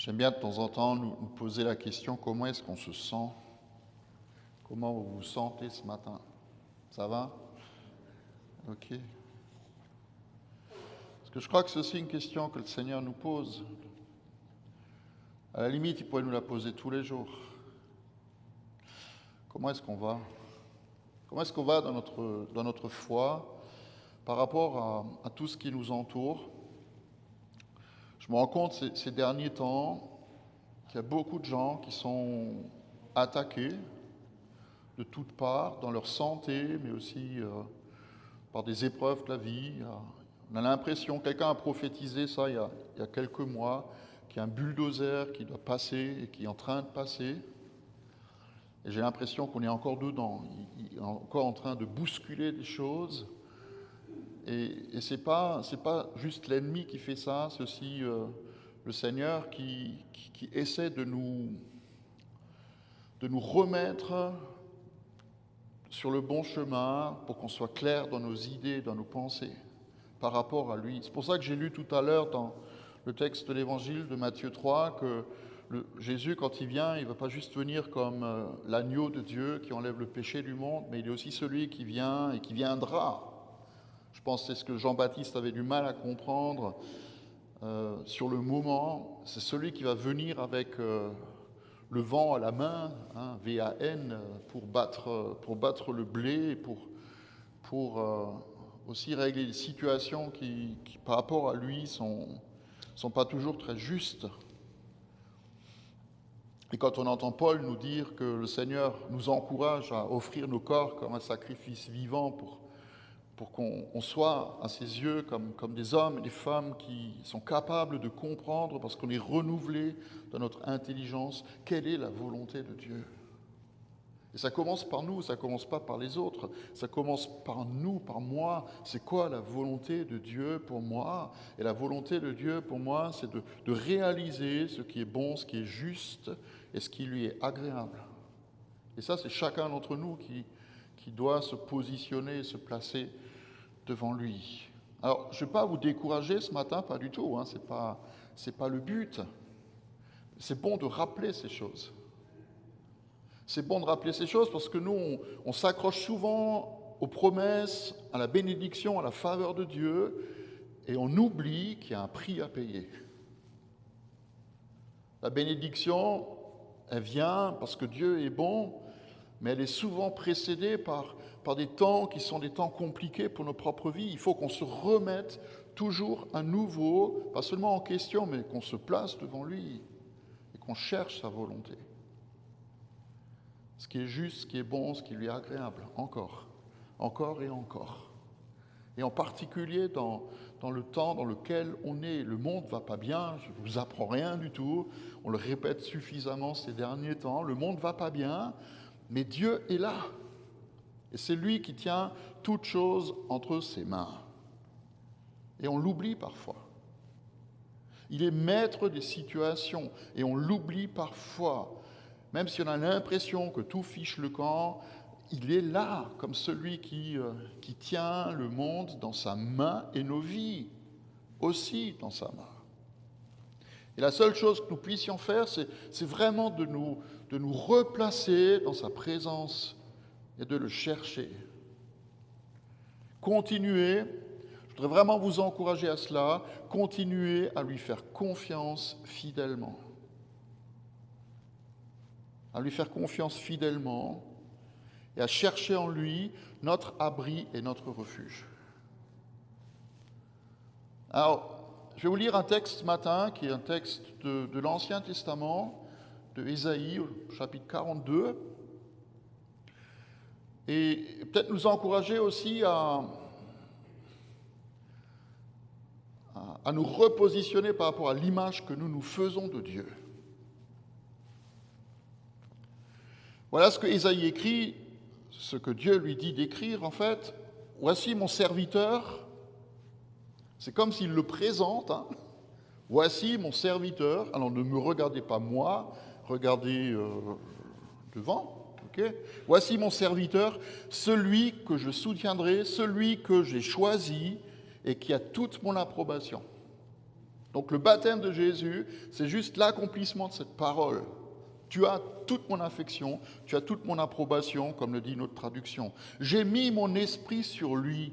J'aime bien de temps en temps nous poser la question, comment est-ce qu'on se sent? Comment vous vous sentez ce matin? Ça va? Ok. Parce que je crois que c'est aussi une question que le Seigneur nous pose. À la limite, il pourrait nous la poser tous les jours. Comment est-ce qu'on va? Comment est-ce qu'on va dans notre foi par rapport à tout ce qui nous entoure? Je me rends compte ces derniers temps qu'il y a beaucoup de gens qui sont attaqués de toutes parts, dans leur santé, mais aussi par des épreuves de la vie. On a l'impression, quelqu'un a prophétisé ça il y a quelques mois, qu'il y a un bulldozer qui doit passer et qui est en train de passer. Et j'ai l'impression qu'on est encore dedans, il est encore en train de bousculer des choses. Et ce n'est pas juste l'ennemi qui fait ça, c'est aussi le Seigneur qui essaie de nous remettre sur le bon chemin pour qu'on soit clair dans nos idées, dans nos pensées par rapport à lui. C'est pour ça que j'ai lu tout à l'heure dans le texte de l'évangile de Matthieu 3 que Jésus, quand il vient, il ne va pas juste venir comme l'agneau de Dieu qui enlève le péché du monde, mais il est aussi celui qui vient et qui viendra. Je pense que c'est ce que Jean-Baptiste avait du mal à comprendre sur le moment. C'est celui qui va venir avec le vent à la main, hein, V-A-N, pour battre le blé, pour aussi régler les situations qui, par rapport à lui, sont pas toujours très justes. Et quand on entend Paul nous dire que le Seigneur nous encourage à offrir nos corps comme un sacrifice vivant pour qu'on soit à ses yeux comme des hommes et des femmes qui sont capables de comprendre, parce qu'on est renouvelé dans notre intelligence, quelle est la volonté de Dieu. Et ça commence par nous, ça ne commence pas par les autres, ça commence par nous, par moi. C'est quoi la volonté de Dieu pour moi? Et la volonté de Dieu pour moi, c'est de réaliser ce qui est bon, ce qui est juste et ce qui lui est agréable. Et ça, c'est chacun d'entre nous qui doit se positionner et se placer devant lui. Alors, je ne vais pas vous décourager ce matin, pas du tout, hein, c'est pas le but. C'est bon de rappeler ces choses. C'est bon de rappeler ces choses parce que nous, on s'accroche souvent aux promesses, à la bénédiction, à la faveur de Dieu, et on oublie qu'il y a un prix à payer. La bénédiction, elle vient parce que Dieu est bon, mais elle est souvent précédée par des temps qui sont des temps compliqués pour nos propres vies. Il faut qu'on se remette toujours à nouveau, pas seulement en question, mais qu'on se place devant lui et qu'on cherche sa volonté. Ce qui est juste, ce qui est bon, ce qui lui est agréable, encore et encore. Et en particulier dans le temps dans lequel on est. Le monde ne va pas bien, je ne vous apprends rien du tout, on le répète suffisamment ces derniers temps, le monde ne va pas bien, mais Dieu est là. Et c'est lui qui tient toutes choses entre ses mains. Et on l'oublie parfois. Il est maître des situations et on l'oublie parfois. Même si on a l'impression que tout fiche le camp, il est là comme celui qui tient le monde dans sa main et nos vies aussi dans sa main. Et la seule chose que nous puissions faire, c'est vraiment de nous replacer dans sa présence et de le chercher. Continuez, je voudrais vraiment vous encourager à cela, continuez à lui faire confiance fidèlement. À lui faire confiance fidèlement et à chercher en lui notre abri et notre refuge. Alors, je vais vous lire un texte ce matin qui est un texte de l'Ancien Testament, de Ésaïe, au chapitre 42. Et peut-être nous encourager aussi à nous repositionner par rapport à l'image que nous nous faisons de Dieu. Voilà ce que Ésaïe écrit, ce que Dieu lui dit d'écrire en fait. Voici mon serviteur. C'est comme s'il le présente. Hein. Voici mon serviteur. Alors ne me regardez pas moi, regardez devant. Okay. Voici mon serviteur, celui que je soutiendrai, celui que j'ai choisi et qui a toute mon approbation. Donc le baptême de Jésus, c'est juste l'accomplissement de cette parole. Tu as toute mon affection, tu as toute mon approbation, comme le dit notre traduction. J'ai mis mon esprit sur lui.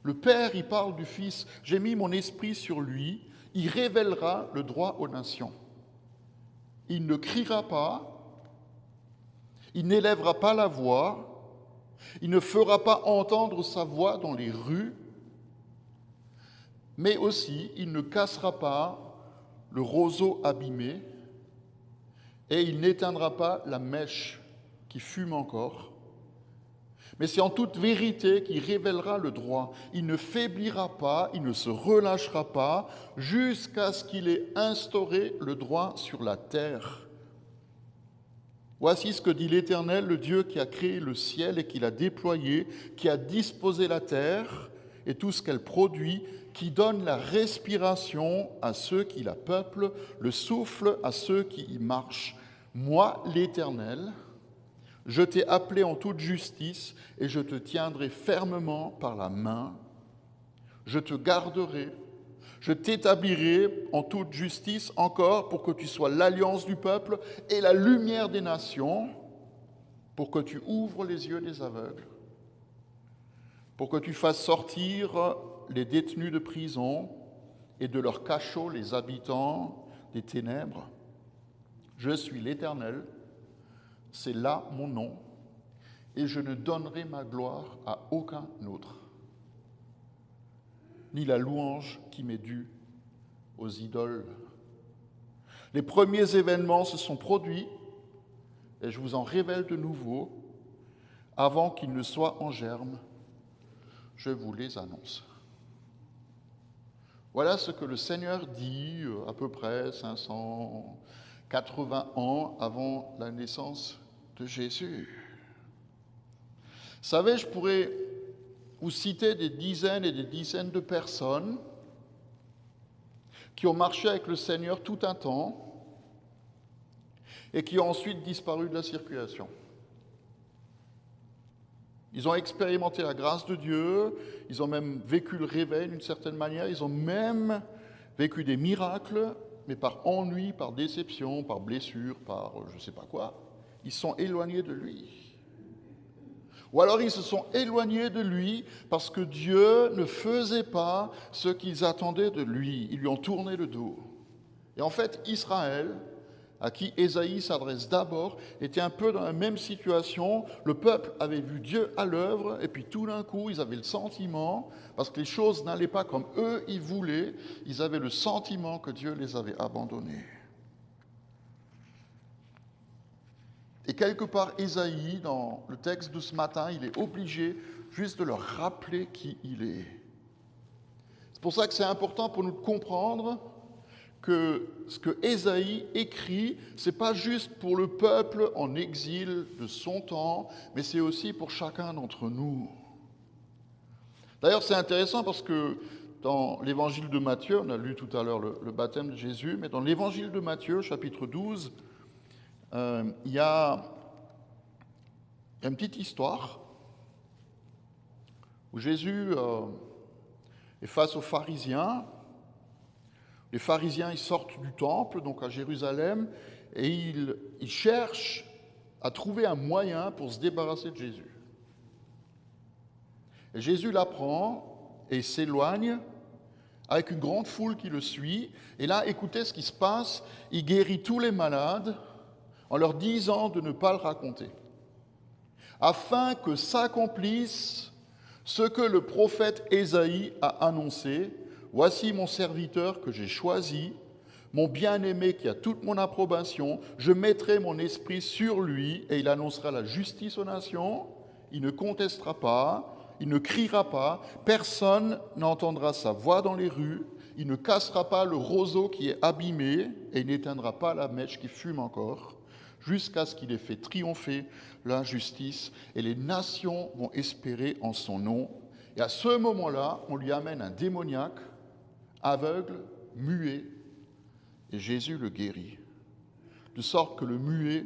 Le Père, il parle du Fils. J'ai mis mon esprit sur lui. Il révélera le droit aux nations. Il ne criera pas. Il n'élèvera pas la voix. Il ne fera pas entendre sa voix dans les rues. Mais aussi, il ne cassera pas le roseau abîmé. Et il n'éteindra pas la mèche qui fume encore. Mais c'est en toute vérité qu'il révélera le droit. Il ne faiblira pas, il ne se relâchera pas, jusqu'à ce qu'il ait instauré le droit sur la terre. Voici ce que dit l'Éternel, le Dieu qui a créé le ciel et qui l'a déployé, qui a disposé la terre et tout ce qu'elle produit, qui donne la respiration à ceux qui la peuplent, le souffle à ceux qui y marchent. Moi, l'Éternel, je t'ai appelé en toute justice et je te tiendrai fermement par la main. Je te garderai, je t'établirai en toute justice encore pour que tu sois l'alliance du peuple et la lumière des nations, pour que tu ouvres les yeux des aveugles, pour que tu fasses sortir les détenus de prison et de leurs cachots les habitants des ténèbres. Je suis l'Éternel, c'est là mon nom, et je ne donnerai ma gloire à aucun autre, ni la louange qui m'est due aux idoles. Les premiers événements se sont produits, et je vous en révèle de nouveau, avant qu'ils ne soient en germe, je vous les annonce. Voilà ce que le Seigneur dit à peu près 580 ans avant la naissance de Jésus. Vous savez, je pourrais vous citer des dizaines et des dizaines de personnes qui ont marché avec le Seigneur tout un temps et qui ont ensuite disparu de la circulation. Ils ont expérimenté la grâce de Dieu, ils ont même vécu le réveil d'une certaine manière, ils ont même vécu des miracles, mais par ennui, par déception, par blessure, par je ne sais pas quoi, ils sont éloignés de lui. Ou alors ils se sont éloignés de lui parce que Dieu ne faisait pas ce qu'ils attendaient de lui. Ils lui ont tourné le dos. Et en fait, Israël, à qui Ésaïe s'adresse d'abord, était un peu dans la même situation. Le peuple avait vu Dieu à l'œuvre, et puis tout d'un coup, ils avaient le sentiment, parce que les choses n'allaient pas comme eux, ils voulaient, ils avaient le sentiment que Dieu les avait abandonnés. Et quelque part, Ésaïe, dans le texte de ce matin, il est obligé juste de leur rappeler qui il est. C'est pour ça que c'est important pour nous de comprendre que ce que Ésaïe écrit, ce n'est pas juste pour le peuple en exil de son temps, mais c'est aussi pour chacun d'entre nous. D'ailleurs, c'est intéressant parce que dans l'évangile de Matthieu, on a lu tout à l'heure le baptême de Jésus, mais dans l'évangile de Matthieu, chapitre 12, il y a une petite histoire où Jésus est face aux pharisiens. Les pharisiens, ils sortent du temple, donc à Jérusalem, et ils cherchent à trouver un moyen pour se débarrasser de Jésus. Et Jésus l'apprend et s'éloigne avec une grande foule qui le suit. Et là, écoutez ce qui se passe. Il guérit tous les malades en leur disant de ne pas le raconter, afin que s'accomplisse ce que le prophète Ésaïe a annoncé. Voici mon serviteur que j'ai choisi, mon bien-aimé qui a toute mon approbation. Je mettrai mon esprit sur lui et il annoncera la justice aux nations. Il ne contestera pas, il ne criera pas, personne n'entendra sa voix dans les rues. Il ne cassera pas le roseau qui est abîmé et il n'éteindra pas la mèche qui fume encore, jusqu'à ce qu'il ait fait triompher l'injustice et les nations vont espérer en son nom. Et à ce moment-là, on lui amène un démoniaque, aveugle, muet, et Jésus le guérit. De sorte que le muet,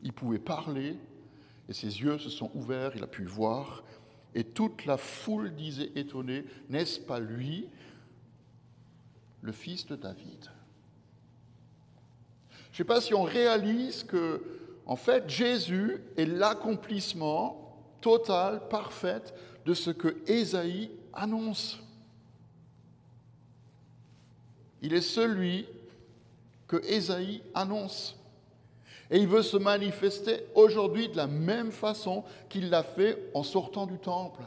il pouvait parler, et ses yeux se sont ouverts, il a pu voir, et toute la foule disait étonnée, n'est-ce pas lui, le fils de David. Je ne sais pas si on réalise que, en fait, Jésus est l'accomplissement total, parfait de ce que Ésaïe annonce. Il est celui que Ésaïe annonce. Et il veut se manifester aujourd'hui de la même façon qu'il l'a fait en sortant du temple.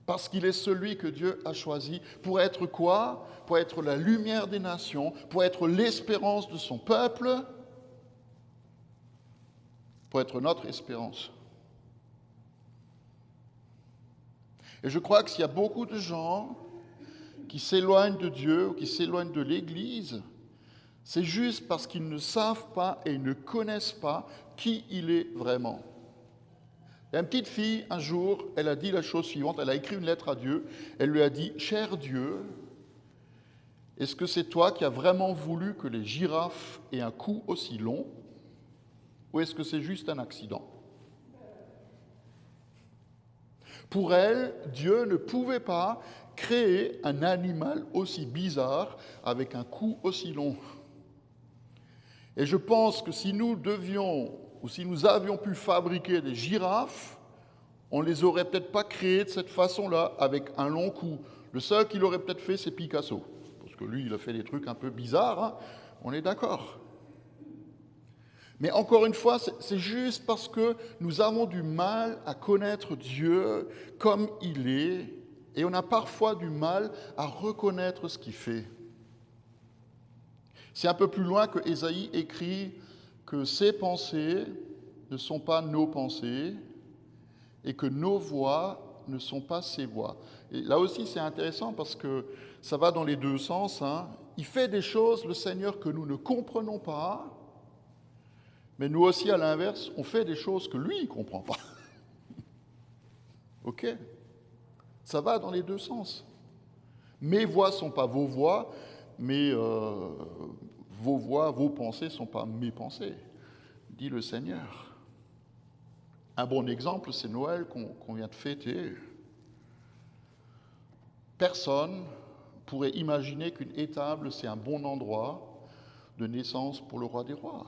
Parce qu'il est celui que Dieu a choisi pour être quoi? Pour être la lumière des nations, pour être l'espérance de son peuple, pour être notre espérance. Et je crois que s'il y a beaucoup de gens qui s'éloignent de Dieu ou qui s'éloignent de l'Église, c'est juste parce qu'ils ne savent pas et ils ne connaissent pas qui il est vraiment. Il y a une petite fille, un jour, elle a dit la chose suivante, elle a écrit une lettre à Dieu, elle lui a dit « Cher Dieu, est-ce que c'est toi qui as vraiment voulu que les girafes aient un cou aussi long ou est-ce que c'est juste un accident ?» Pour elle, Dieu ne pouvait pas créer un animal aussi bizarre avec un cou aussi long. Et je pense que si nous devions, ou si nous avions pu fabriquer des girafes, on ne les aurait peut-être pas créées de cette façon-là, avec un long cou. Le seul qui l'aurait peut-être fait, c'est Picasso. Parce que lui, il a fait des trucs un peu bizarres, hein, on est d'accord. Mais encore une fois, c'est juste parce que nous avons du mal à connaître Dieu comme il est, et on a parfois du mal à reconnaître ce qu'il fait. C'est un peu plus loin que Ésaïe écrit que ses pensées ne sont pas nos pensées et que nos voix ne sont pas ses voix. Et là aussi, c'est intéressant parce que ça va dans les deux sens, hein. Il fait des choses, le Seigneur, que nous ne comprenons pas, mais nous aussi, à l'inverse, on fait des choses que lui ne comprend pas. Ok? Ça va dans les deux sens. Mes voix ne sont pas vos voix, mais vos voix, vos pensées ne sont pas mes pensées, dit le Seigneur. Un bon exemple, c'est Noël qu'on vient de fêter. Personne pourrait imaginer qu'une étable, c'est un bon endroit de naissance pour le roi des rois.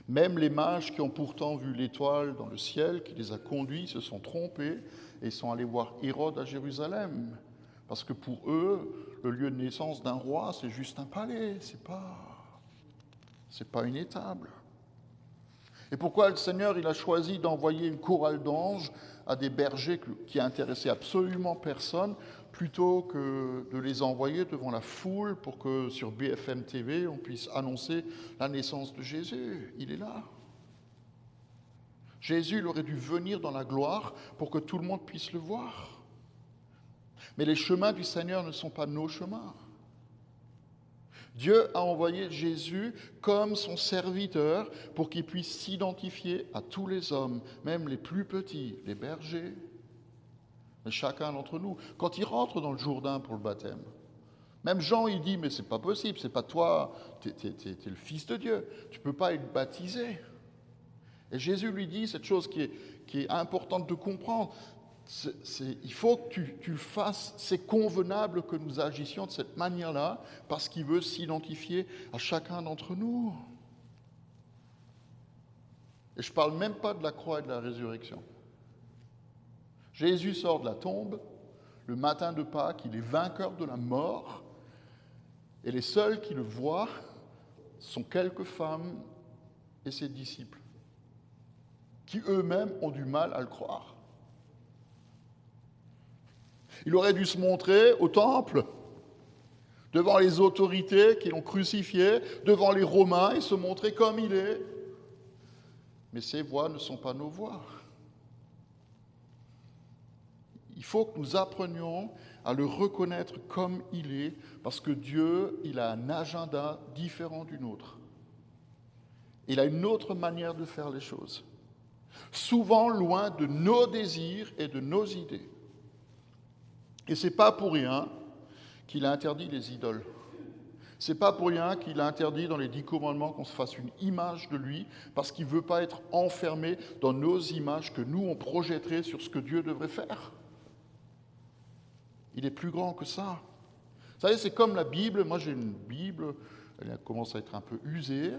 Même les mages qui ont pourtant vu l'étoile dans le ciel, qui les a conduits, se sont trompés et sont allés voir Hérode à Jérusalem. Parce que pour eux, le lieu de naissance d'un roi, c'est juste un palais, c'est pas une étable. Et pourquoi le Seigneur il a choisi d'envoyer une chorale d'anges à des bergers qui intéressaient absolument personne, plutôt que de les envoyer devant la foule pour que sur BFM TV, on puisse annoncer la naissance de Jésus? Il est là. Jésus, il aurait dû venir dans la gloire pour que tout le monde puisse le voir. Mais les chemins du Seigneur ne sont pas nos chemins. Dieu a envoyé Jésus comme son serviteur pour qu'il puisse s'identifier à tous les hommes, même les plus petits, les bergers, mais chacun d'entre nous. Quand il rentre dans le Jourdain pour le baptême, même Jean, il dit, mais c'est pas possible, c'est pas toi, t'es le Fils de Dieu, tu peux pas être baptisé. Et Jésus lui dit cette chose qui est importante de comprendre, il faut que tu le fasses, c'est convenable que nous agissions de cette manière-là, parce qu'il veut s'identifier à chacun d'entre nous. Et je ne parle même pas de la croix et de la résurrection. Jésus sort de la tombe, le matin de Pâques, il est vainqueur de la mort, et les seuls qui le voient sont quelques femmes et ses disciples, qui eux-mêmes ont du mal à le croire. Il aurait dû se montrer au temple, devant les autorités qui l'ont crucifié, devant les Romains, et se montrer comme il est. Mais ces voix ne sont pas nos voix. Il faut que nous apprenions à le reconnaître comme il est, parce que Dieu, il a un agenda différent du nôtre. Il a une autre manière de faire les choses, souvent loin de nos désirs et de nos idées. Et ce n'est pas pour rien qu'il a interdit les idoles. Ce n'est pas pour rien qu'il a interdit dans les 10 commandements qu'on se fasse une image de lui, parce qu'il ne veut pas être enfermé dans nos images que nous, on projetterait sur ce que Dieu devrait faire. Il Il est plus grand que ça. Vous savez, c'est comme la Bible. Moi, j'ai une Bible, elle commence à être un peu usée,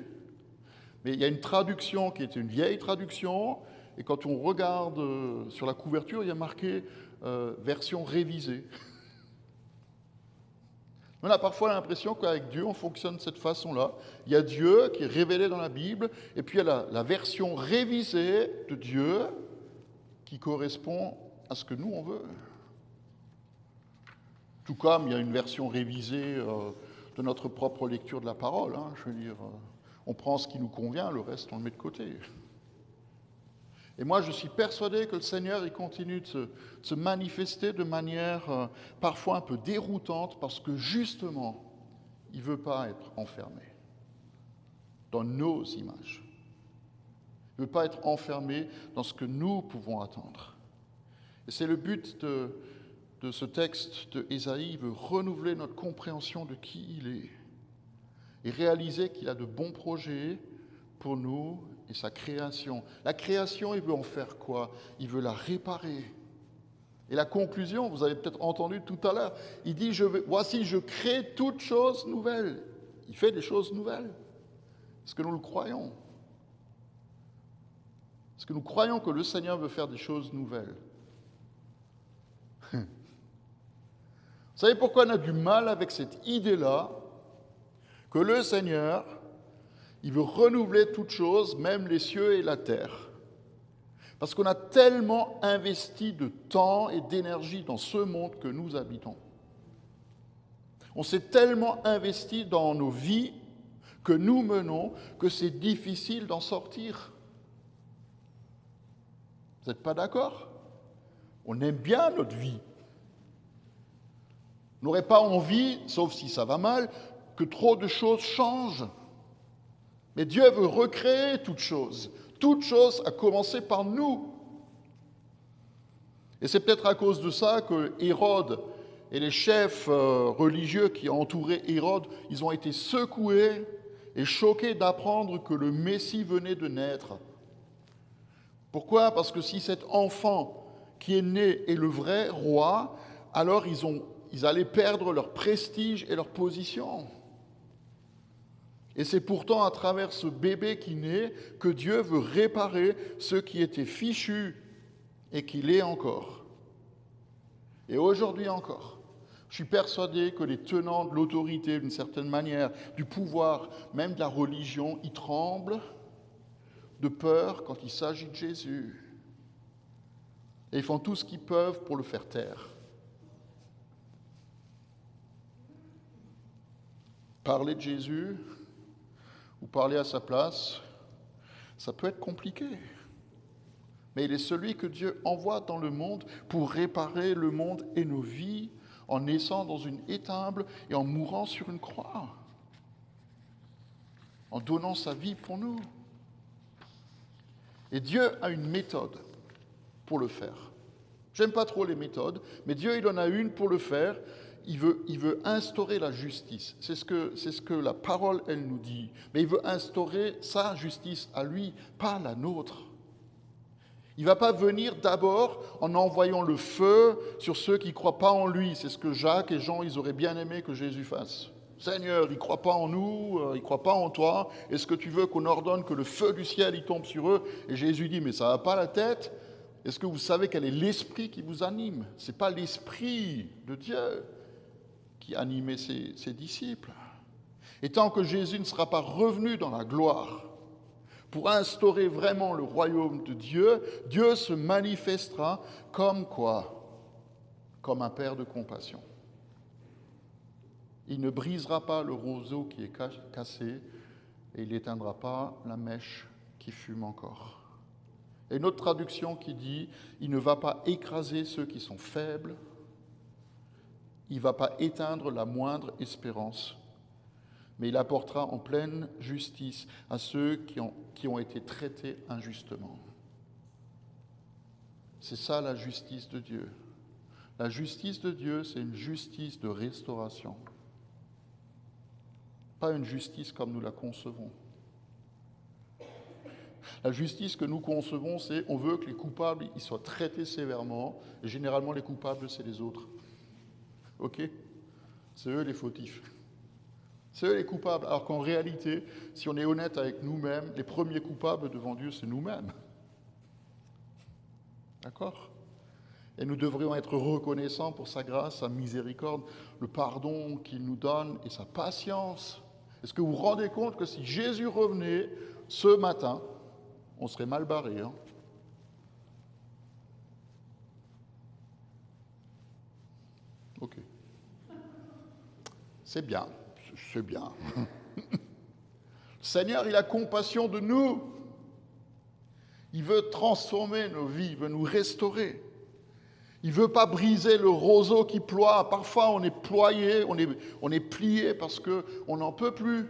mais il y a une traduction qui est une vieille traduction, et quand on regarde sur la couverture, il y a marqué version révisée. On a parfois l'impression qu'avec Dieu, on fonctionne de cette façon-là. Il y a Dieu qui est révélé dans la Bible, et puis il y a la version révisée de Dieu qui correspond à ce que nous, on veut. Tout comme il y a une version révisée de notre propre lecture de la parole. Je veux dire, on prend ce qui nous convient, le reste, on le met de côté. Et moi, je suis persuadé que le Seigneur, il continue de se manifester de manière parfois un peu déroutante parce que justement, il ne veut pas être enfermé dans nos images. Il ne veut pas être enfermé dans ce que nous pouvons attendre. Et c'est le but de ce texte de Ésaïe. Il veut renouveler notre compréhension de qui il est et réaliser qu'il a de bons projets pour nous et sa création. La création, il veut en faire quoi? Il veut la réparer. Et la conclusion, vous avez peut-être entendu tout à l'heure, il dit, voici, je crée toutes choses nouvelles. Il fait des choses nouvelles. Est-ce que nous le croyons? Est-ce que nous croyons que le Seigneur veut faire des choses nouvelles? Vous savez pourquoi on a du mal avec cette idée-là, que le Seigneur, il veut renouveler toutes choses, même les cieux et la terre. Parce qu'on a tellement investi de temps et d'énergie dans ce monde que nous habitons. On s'est tellement investi dans nos vies que nous menons que c'est difficile d'en sortir. Vous n'êtes pas d'accord? On aime bien notre vie. On n'aurait pas envie, sauf si ça va mal, que trop de choses changent. Mais Dieu veut recréer toutes choses. Toute chose a commencé par nous. Et c'est peut-être à cause de ça que Hérode et les chefs religieux qui entouraient Hérode, ils ont été secoués et choqués d'apprendre que le Messie venait de naître. Pourquoi? Parce que si cet enfant qui est né est le vrai roi, alors ils allaient perdre leur prestige et leur position. Et c'est pourtant à travers ce bébé qui naît que Dieu veut réparer ce qui était fichu et qui l'est encore. Et aujourd'hui encore, je suis persuadé que les tenants de l'autorité, d'une certaine manière, du pouvoir, même de la religion, ils tremblent de peur quand il s'agit de Jésus. Et ils font tout ce qu'ils peuvent pour le faire taire. Parler de Jésus ou parler à sa place, ça peut être compliqué. Mais il est celui que Dieu envoie dans le monde pour réparer le monde et nos vies en naissant dans une étable et en mourant sur une croix, en donnant sa vie pour nous. Et Dieu a une méthode pour le faire. J'aime pas trop les méthodes, mais Dieu, il en a une pour le faire. Il veut instaurer la justice. C'est ce que la parole, elle nous dit. Mais il veut instaurer sa justice à lui, pas la nôtre. Il ne va pas venir d'abord en envoyant le feu sur ceux qui ne croient pas en lui. C'est ce que Jacques et Jean, ils auraient bien aimé que Jésus fasse. Seigneur, ils ne croient pas en nous, ils ne croient pas en toi. Est-ce que tu veux qu'on ordonne que le feu du ciel il tombe sur eux? Et Jésus dit, mais ça ne va pas la tête. Est-ce que vous savez quel est l'esprit qui vous anime? Ce n'est pas l'esprit de Dieu qui animait ses disciples. Et tant que Jésus ne sera pas revenu dans la gloire pour instaurer vraiment le royaume de Dieu, Dieu se manifestera comme quoi? Comme un père de compassion. Il ne brisera pas le roseau qui est cassé et il n'éteindra pas la mèche qui fume encore. Et une autre traduction qui dit, il ne va pas écraser ceux qui sont faibles, il ne va pas éteindre la moindre espérance, mais il apportera en pleine justice à ceux qui ont été traités injustement. C'est ça la justice de Dieu. La justice de Dieu, c'est une justice de restauration. Pas une justice comme nous la concevons. La justice que nous concevons, c'est on veut que les coupables ils soient traités sévèrement, et généralement les coupables, c'est les autres. ok? C'est eux les fautifs. C'est eux les coupables. Alors qu'en réalité, si on est honnête avec nous-mêmes, les premiers coupables devant Dieu, c'est nous-mêmes. D'accord? Et nous devrions être reconnaissants pour sa grâce, sa miséricorde, le pardon qu'il nous donne et sa patience. Est-ce que vous vous rendez compte que si Jésus revenait ce matin, on serait mal barré, hein? Ok. C'est bien, c'est bien. Le Seigneur, il a compassion de nous. Il veut transformer nos vies, il veut nous restaurer. Il ne veut pas briser le roseau qui ploie. Parfois, on est ployé, on est plié parce qu'on n'en peut plus.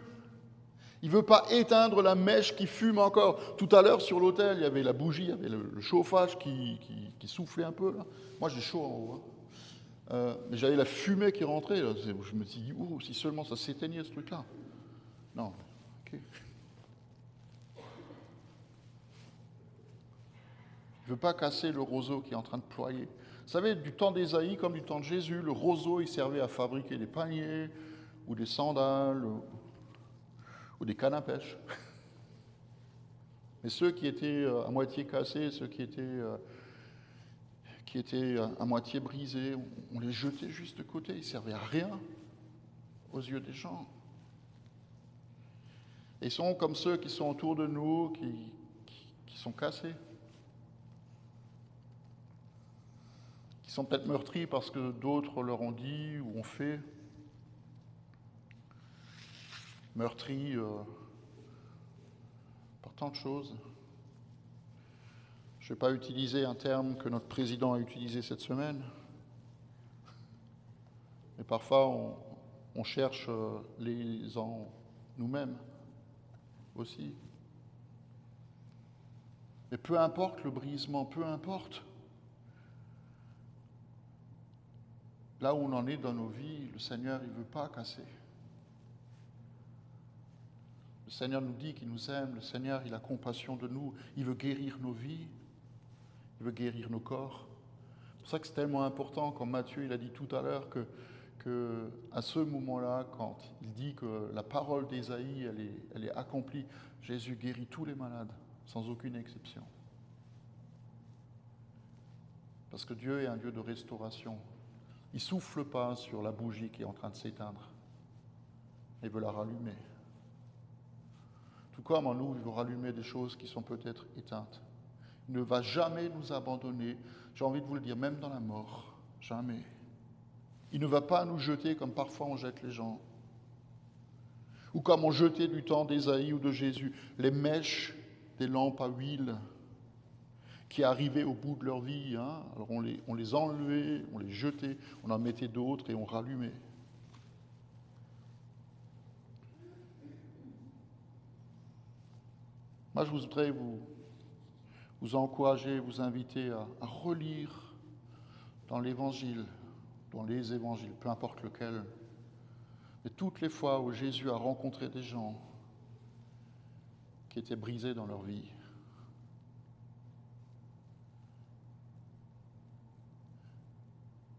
Il ne veut pas éteindre la mèche qui fume encore. Tout à l'heure, sur l'autel, il y avait la bougie, il y avait le chauffage qui soufflait un peu. Là. Moi, j'ai chaud en haut. Mais j'avais la fumée qui rentrait. Là. Je me suis dit, oh, si seulement ça s'éteignait, ce truc-là. Non, ok. Il ne veut pas casser le roseau qui est en train de ployer. Vous savez, du temps d'Ésaïe comme du temps de Jésus, le roseau, il servait à fabriquer des paniers, ou des sandales, ou des cannes à pêche. Mais ceux qui étaient à moitié cassés, ceux qui étaient à moitié brisés, on les jetait juste de côté. Ils ne servaient à rien aux yeux des gens. Ils sont comme ceux qui sont autour de nous, qui sont cassés. Qui sont peut-être meurtris parce que d'autres leur ont dit ou ont fait. Meurtris par tant de choses. Je ne vais pas utiliser un terme que notre président a utilisé cette semaine. Mais parfois, on cherche les en nous-mêmes aussi. Mais peu importe le brisement, peu importe. Là où on en est dans nos vies, le Seigneur, il ne veut pas casser. Le Seigneur nous dit qu'il nous aime, le Seigneur, il a compassion de nous, il veut guérir nos vies, il veut guérir nos corps. C'est pour ça que c'est tellement important, comme Matthieu il a dit tout à l'heure, que à ce moment-là, quand il dit que la parole d'Ésaïe, elle est accomplie, Jésus guérit tous les malades, sans aucune exception. Parce que Dieu est un Dieu de restauration. Il ne souffle pas sur la bougie qui est en train de s'éteindre. Il veut la rallumer. Tout comme en nous, il veut rallumer des choses qui sont peut-être éteintes. Il ne va jamais nous abandonner, j'ai envie de vous le dire, même dans la mort. Jamais. Il ne va pas nous jeter comme parfois on jette les gens. Ou comme on jetait du temps d'Ésaïe ou de Jésus, les mèches des lampes à huile qui arrivaient au bout de leur vie. Hein. Alors on les enlevait, on les jetait, on en mettait d'autres et on rallumait. Moi, je voudrais vous encourager, vous inviter à relire dans l'Évangile, dans les évangiles, peu importe lequel, et toutes les fois où Jésus a rencontré des gens qui étaient brisés dans leur vie.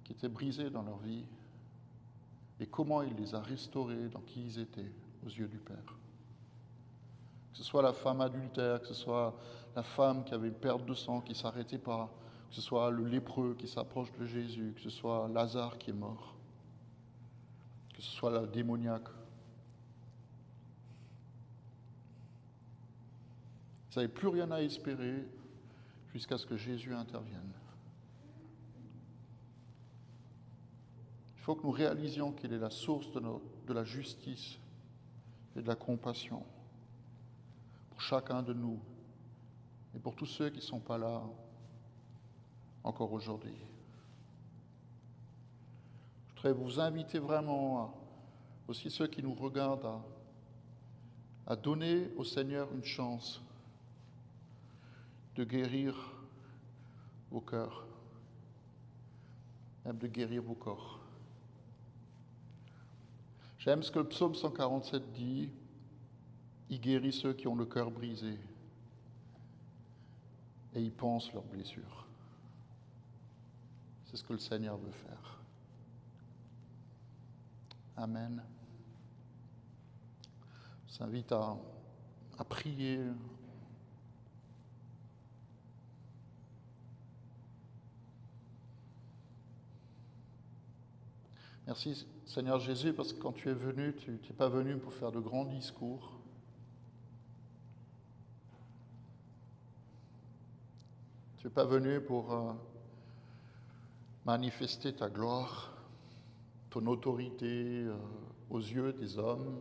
Qui étaient brisés dans leur vie, et comment il les a restaurés dans qui ils étaient aux yeux du Père. Que ce soit la femme adultère, que ce soit la femme qui avait une perte de sang qui ne s'arrêtait pas, que ce soit le lépreux qui s'approche de Jésus, que ce soit Lazare qui est mort, que ce soit la démoniaque. Vous n'avez plus rien à espérer jusqu'à ce que Jésus intervienne. Il faut que nous réalisions qu'il est la source de la justice et de la compassion pour chacun de nous et pour tous ceux qui ne sont pas là encore aujourd'hui. Je voudrais vous inviter vraiment, aussi ceux qui nous regardent, à donner au Seigneur une chance de guérir vos cœurs, même de guérir vos corps. J'aime ce que le psaume 147 dit, il guérit ceux qui ont le cœur brisé et il pense leurs blessures. C'est ce que le Seigneur veut faire. Amen. Je vous invite à prier. Merci Seigneur Jésus, parce que quand tu es venu, tu n'es pas venu pour faire de grands discours. Tu n'es pas venu pour manifester ta gloire, ton autorité aux yeux des hommes,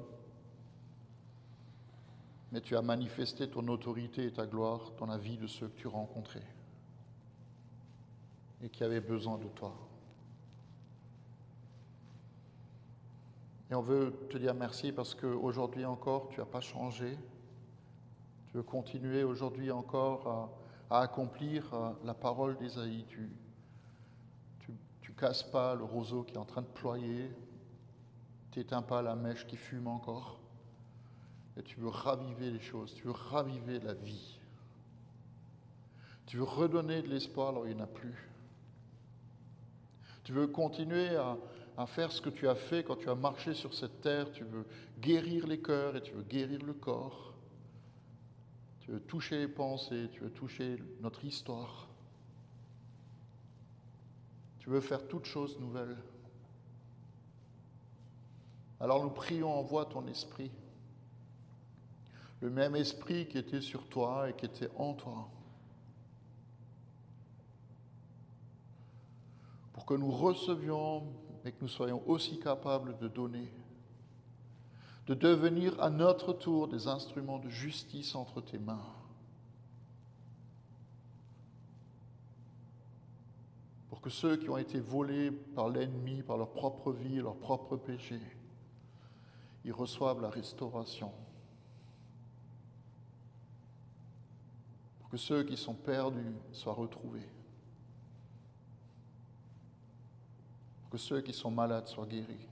mais tu as manifesté ton autorité et ta gloire dans la vie de ceux que tu rencontrais et qui avaient besoin de toi. Et on veut te dire merci parce qu'aujourd'hui encore, tu n'as pas changé. Tu veux continuer aujourd'hui encore à accomplir la parole d'Ésaïe. Tu casses pas le roseau qui est en train de ployer. Tu n'éteins pas la mèche qui fume encore. Et tu veux raviver les choses. Tu veux raviver la vie. Tu veux redonner de l'espoir alors il n'y en a plus. Tu veux continuer à faire ce que tu as fait quand tu as marché sur cette terre. Tu veux guérir les cœurs et tu veux guérir le corps. Tu veux toucher les pensées, tu veux toucher notre histoire. Tu veux faire toutes choses nouvelles. Alors nous prions, envoie ton esprit. Le même esprit qui était sur toi et qui était en toi. Pour que nous recevions et que nous soyons aussi capables de donner. De devenir à notre tour des instruments de justice entre tes mains. Pour que ceux qui ont été volés par l'ennemi, par leur propre vie, leur propre péché, ils reçoivent la restauration. Pour que ceux qui sont perdus soient retrouvés. Pour que ceux qui sont malades soient guéris.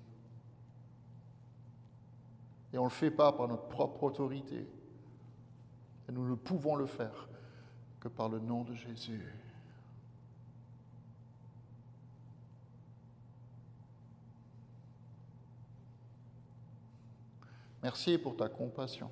Et on ne le fait pas par notre propre autorité. Et nous ne pouvons le faire que par le nom de Jésus. Merci pour ta compassion.